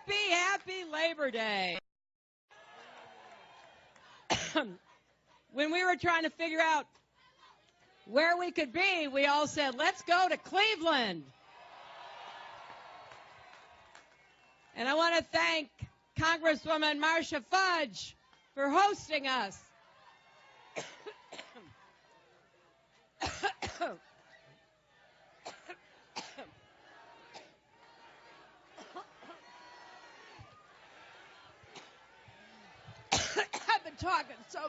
Happy Labor Day. When we were trying to figure out where we could be, we all said, let's go to Cleveland. And I want to thank Congresswoman Marcia Fudge for hosting us. I've been talking so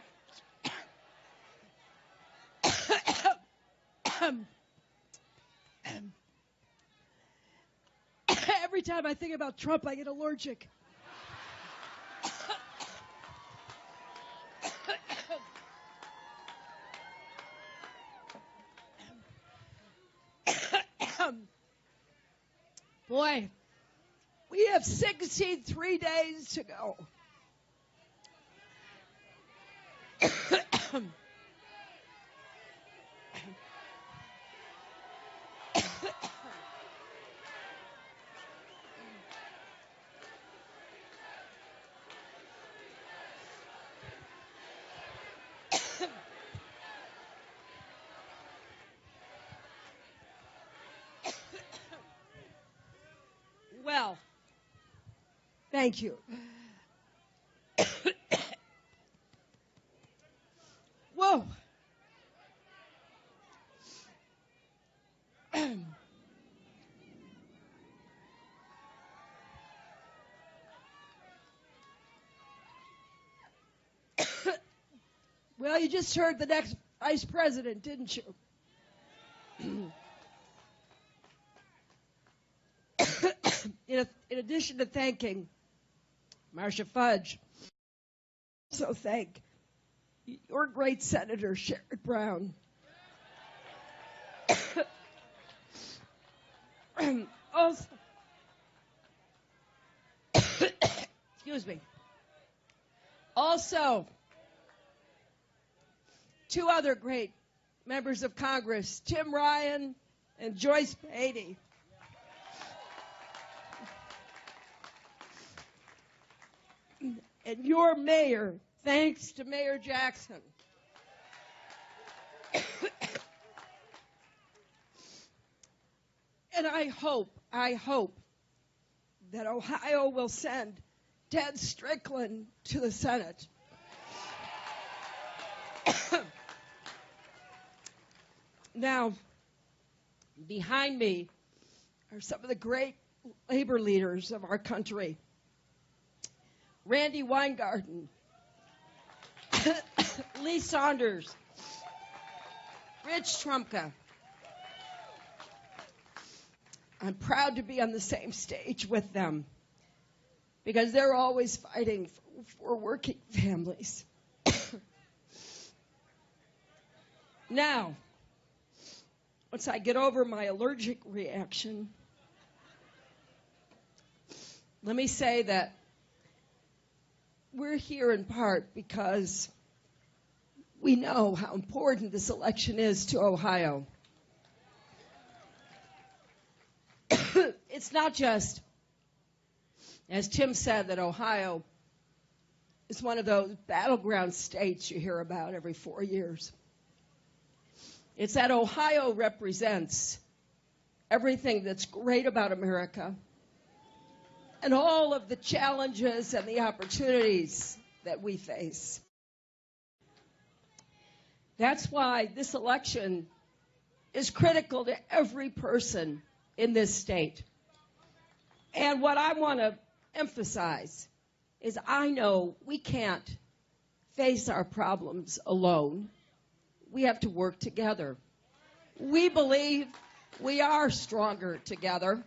every time I think about Trump, I get allergic. Boy, we have 63 days to go. Well, thank you. Whoa. Well, you just heard the next vice president, didn't you? In addition to thanking Marcia Fudge, I also thank your great Senator Sherrod Brown. Also, excuse me. Also, two other great members of Congress, Tim Ryan and Joyce Beatty. And your mayor, thanks to Mayor Jackson. And I hope that Ohio will send Ted Strickland to the Senate. Now, behind me are some of the great labor leaders of our country. Randy Weingarten, Lee Saunders, Rich Trumka. I'm proud to be on the same stage with them because they're always fighting for working families. Now, once I get over my allergic reaction, let me say that we're here in part because we know how important this election is to Ohio. It's not just, as Tim said, that Ohio is one of those battleground states you hear about every 4 years. It's that Ohio represents everything that's great about America and all of the challenges and the opportunities that we face. That's why this election is critical to every person in this state. And what I want to emphasize is I know we can't face our problems alone. We have to work together. We believe we are stronger together.